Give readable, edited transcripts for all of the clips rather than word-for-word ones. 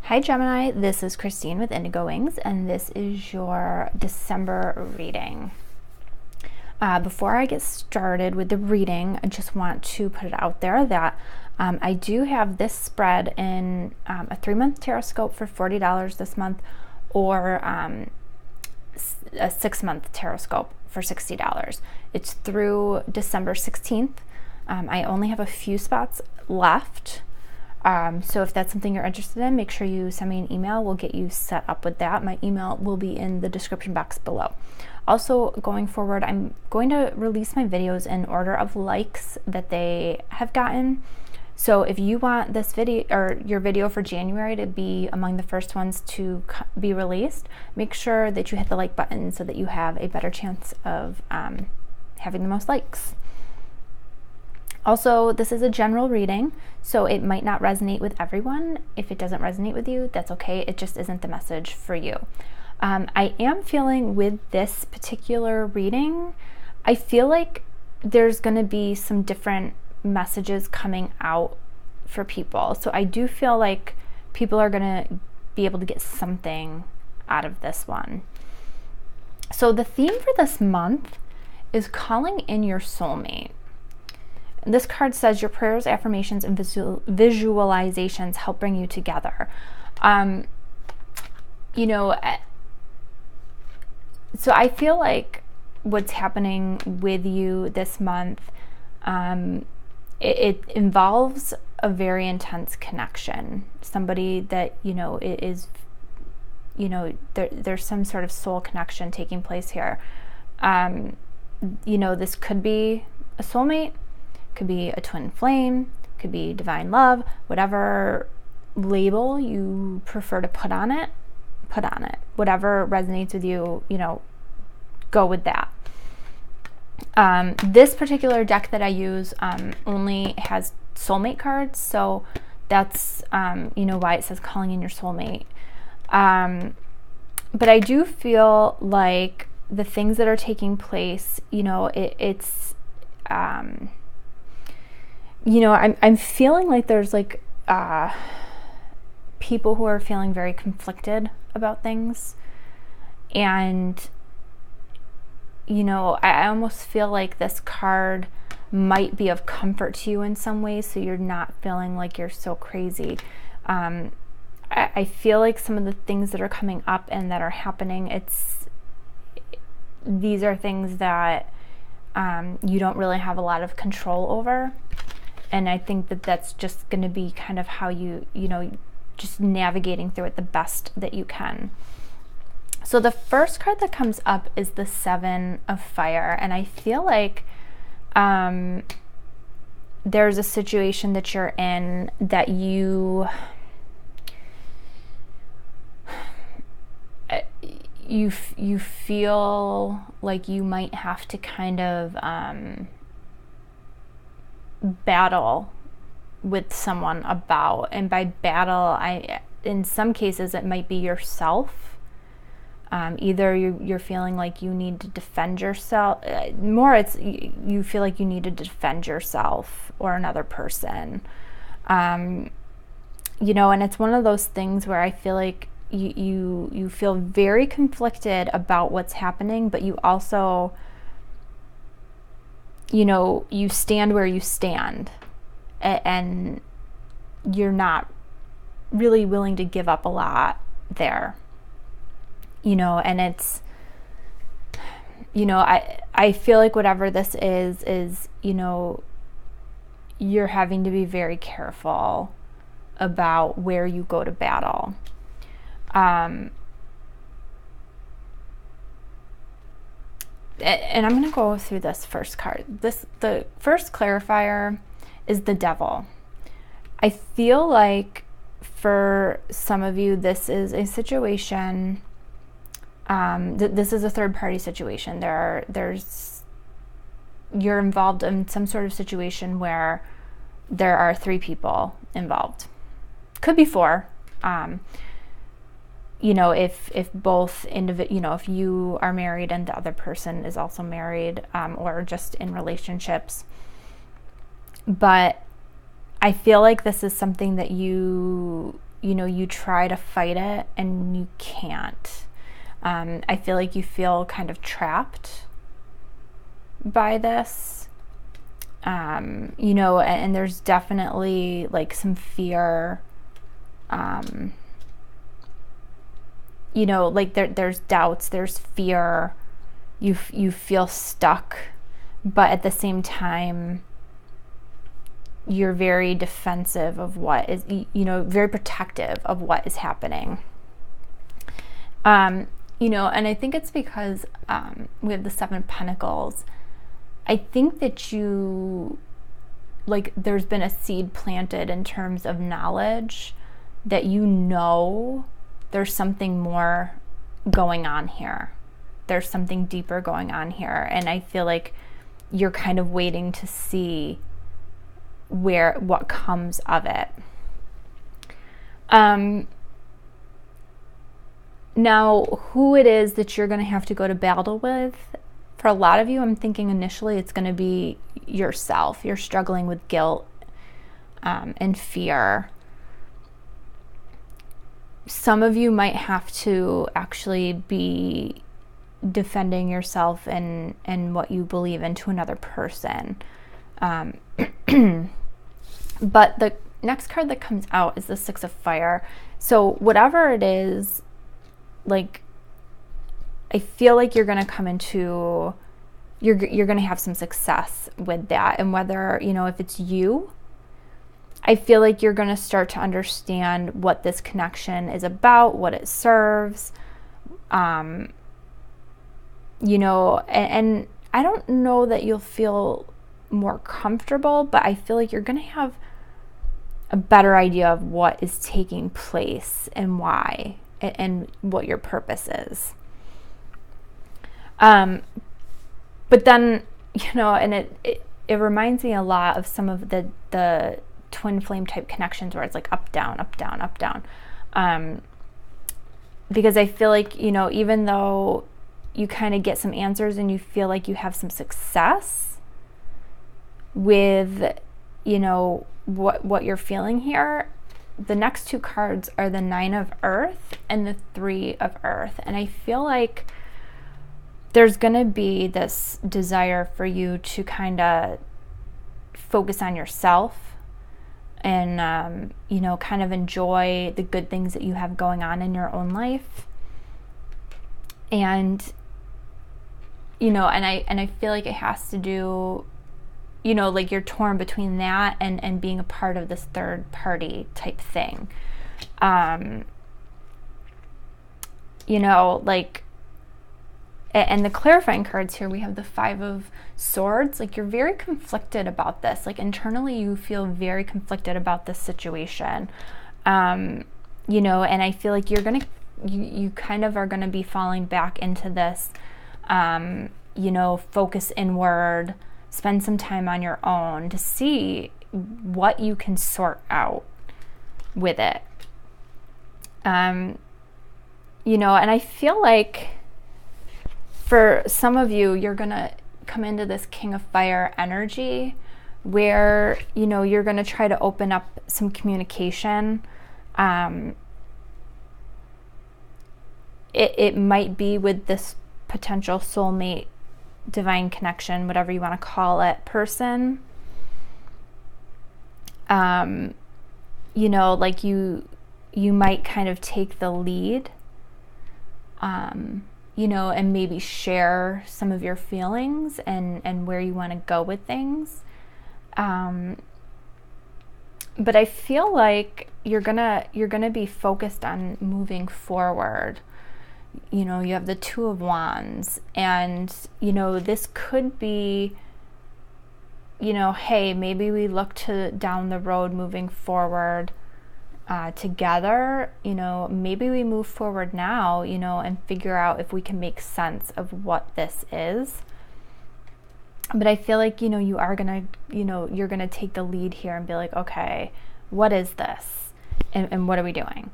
Hi Gemini, this is Christine with Indigo Wings, and this is your December reading. Before I get started with the reading, I just want to put it out there that I do have this spread in a 3-month tarot scope for $40 this month, or a 6-month tarot scope for $60. It's through December 16th. I only have a few spots left. So if that's something you're interested in, make sure you send me an email. We'll get you set up with that. My email will be in the description box below. Also, going forward, I'm going to release my videos in order of likes that they have gotten. So if you want this video or your video for January to be among the first ones to be released, make sure that you hit the like button so that you have a better chance of having the most likes. Also, this is a general reading, so it might not resonate with everyone. If it doesn't resonate with you, that's okay. It just isn't the message for you. I am feeling with this particular reading, I feel like there's going to be some different messages coming out for people. So I do feel like people are going to be able to get something out of this one. So the theme for this month is calling in your soulmate. This card says your prayers, affirmations, and visualizations help bring you together. So I feel like what's happening with you this month, it involves a very intense connection. Somebody that, is, there's some sort of soul connection taking place here. This could be a soulmate, could be a twin flame, could be divine love, whatever label you prefer to put on it, put on it. Whatever resonates with you, go with that. This particular deck that I use only has soulmate cards, so that's why it says calling in your soulmate. But I do feel like the things that are taking place, I'm feeling like there's like people who are feeling very conflicted about things, and I almost feel like this card might be of comfort to you in some ways, so you're not feeling like you're so crazy. I feel like some of the things that are coming up and that are happening, these are things that you don't really have a lot of control over. And I think that that's just going to be kind of how you just navigating through it the best that you can. So the first card that comes up is the 7 of Fire. And I feel like there's a situation that you're in that you feel like you might have to kind of battle with someone about, and by battle, in some cases it might be yourself. Either you're feeling like you need to defend yourself, more it's you feel like you need to defend yourself or another person, and it's one of those things where I feel like you feel very conflicted about what's happening, but you also you stand where you stand, and you're not really willing to give up a lot there, and it's, I feel like whatever this is, you're having to be very careful about where you go to battle. And I'm going to go through this first card. The first clarifier is the Devil. I feel like for some of you, this is a situation, this is a third-party situation. You're involved in some sort of situation where there are 3 people involved. Could be 4. If both if you are married and the other person is also married, or just in relationships. But I feel like this is something that you you try to fight it and you can't. I feel like you feel kind of trapped by this, and there's definitely like some fear, like there's doubts, there's fear, you feel stuck, but at the same time, you're very defensive of what is, very protective of what is happening. And I think it's because we have the 7 of Pentacles. I think that there's been a seed planted in terms of knowledge that there's something more going on here. There's something deeper going on here. And I feel like you're kind of waiting to see what comes of it. Now, who it is that you're going to have to go to battle with, for a lot of you, I'm thinking initially it's going to be yourself. You're struggling with guilt and fear. Some of you might have to actually be defending yourself and what you believe in to another person. But the next card that comes out is the 6 of Fire. So whatever it is, like, I feel like you're going to come into, you're going to have some success with that. And whether, if it's you, I feel like you're going to start to understand what this connection is about, what it serves, and I don't know that you'll feel more comfortable, but I feel like you're going to have a better idea of what is taking place and why, and what your purpose is. But then, and it reminds me a lot of some of the twin flame type connections where it's like up, down, up, down, up, down. Because I feel like, even though you kind of get some answers and you feel like you have some success with, what you're feeling here, the next 2 cards are the 9 of Earth and the 3 of Earth. And I feel like there's going to be this desire for you to kind of focus on yourself and, kind of enjoy the good things that you have going on in your own life. And, and I feel like it has to do, like you're torn between that and being a part of this third party type thing. And the clarifying cards here, we have the 5 of Swords. Like, you're very conflicted about this. Like, internally you feel very conflicted about this situation. And I feel like you kind of are gonna be falling back into this, focus inward, spend some time on your own to see what you can sort out with it. And I feel like for some of you, you're going to come into this King of Fire energy where, you're going to try to open up some communication. It might be with this potential soulmate, divine connection, whatever you want to call it, person. Like you might kind of take the lead, and maybe share some of your feelings and where you want to go with things. But I feel like you're gonna be focused on moving forward. You have the 2 of Wands, and this could be, hey, maybe we look to down the road moving forward together. Maybe we move forward now, and figure out if we can make sense of what this is. But I feel like, you are gonna, you're gonna take the lead here and be like, okay, what is this? And what are we doing?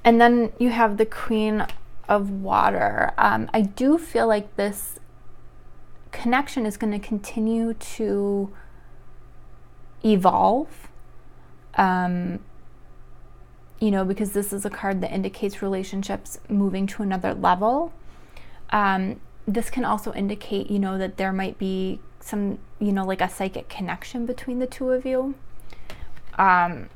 And then you have the Queen of Water. I do feel like this connection is going to continue to evolve. You know, because this is a card that indicates relationships moving to another level. This can also indicate, you know, that there might be some, you know, like a psychic connection between the two of you. But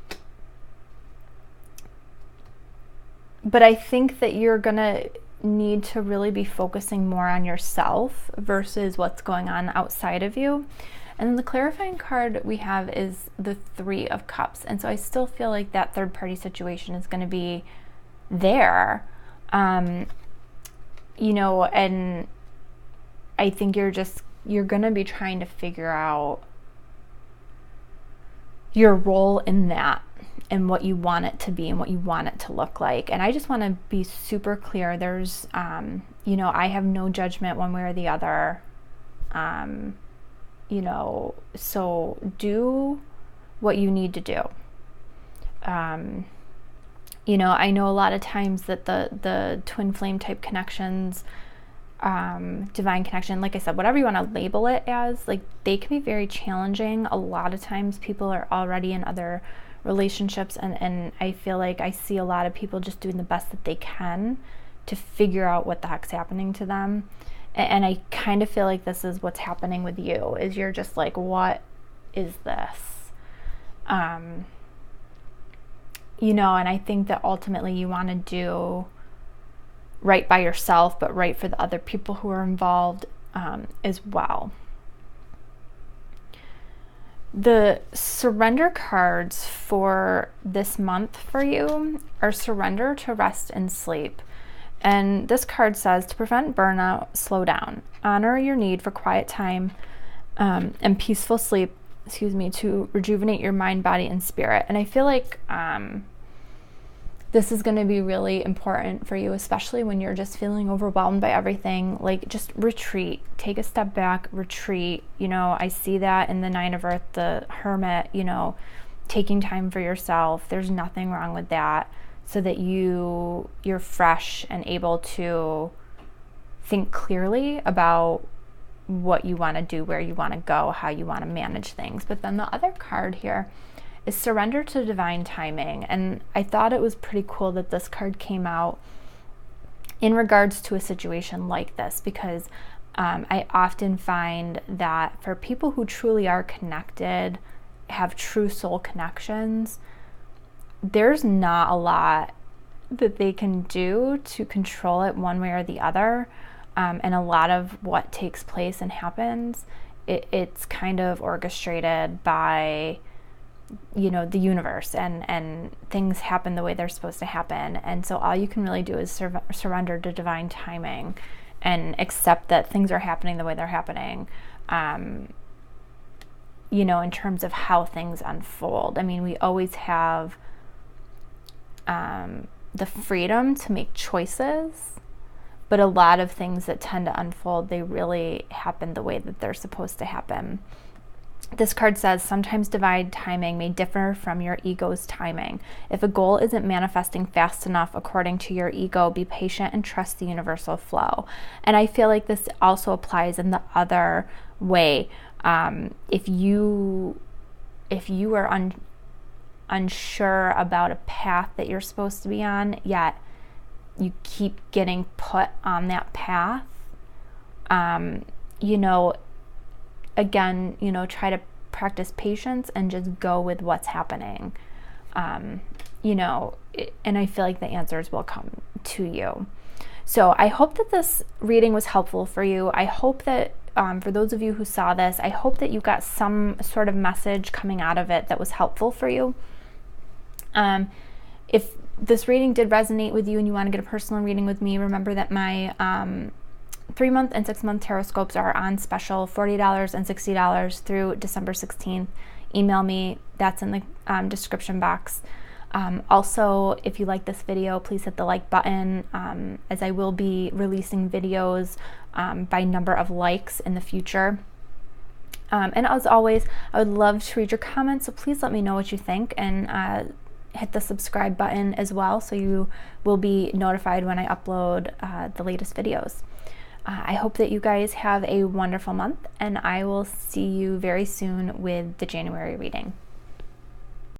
I think that you're going to need to really be focusing more on yourself versus what's going on outside of you. And then the clarifying card we have is the Three of Cups. And so I still feel like that third party situation is going to be there. You know, and I think you're going to be trying to figure out your role in that and what you want it to be and what you want it to look like. And I just want to be super clear. There's, you know, I have no judgment one way or the other. You know, so do what you need to do. You know, I know a lot of times that the twin flame type connections, divine connection, like I said, whatever you want to label it as, like, they can be very challenging. A lot of times people are already in other relationships, and I feel like I see a lot of people just doing the best that they can to figure out what the heck's happening to them. And I kind of feel like this is what's happening with you, is you're just like, what is this? You know, and I think that ultimately you want to do right by yourself, but right for the other people who are involved as well. The surrender cards for this month for you are surrender to rest and sleep. And this card says, to prevent burnout, slow down. Honor your need for quiet time and peaceful sleep, to rejuvenate your mind, body, and spirit. And I feel like this is going to be really important for you, especially when you're just feeling overwhelmed by everything. Like, just retreat. Take a step back, retreat. You know, I see that in the Nine of Earth, the Hermit, you know, taking time for yourself. There's nothing wrong with that, so that you're fresh and able to think clearly about what you want to do, where you want to go, how you want to manage things. But then the other card here is surrender to divine timing. And I thought it was pretty cool that this card came out in regards to a situation like this, because I often find that for people who truly are connected, have true soul connections, there's not a lot that they can do to control it one way or the other. And a lot of what takes place and happens, it's kind of orchestrated by, you know, the universe, and things happen the way they're supposed to happen. And so all you can really do is surrender to divine timing and accept that things are happening the way they're happening. You know, in terms of how things unfold. I mean, we always have the freedom to make choices, but a lot of things that tend to unfold, they really happen the way that they're supposed to happen. This card says, sometimes divine timing may differ from your ego's timing. If a goal isn't manifesting fast enough according to your ego, be patient and trust the universal flow. And I feel like this also applies in the other way. If you are unsure about a path that you're supposed to be on, yet you keep getting put on that path, you know, again, you know, try to practice patience and just go with what's happening. You know, and I feel like the answers will come to you. So I hope that this reading was helpful for you. I hope that for those of you who saw this, I hope that you got some sort of message coming out of it that was helpful for you. If this reading did resonate with you and you want to get a personal reading with me, remember that my 3-month and 6-month tarot scopes are on special, $40 and $60 through December 16th. Email me. That's in the description box. Also, if you like this video, please hit the like button, as I will be releasing videos by number of likes in the future. And as always, I would love to read your comments, so please let me know what you think, and hit the subscribe button as well, so you will be notified when I upload the latest videos. I hope that you guys have a wonderful month, and I will see you very soon with the January reading.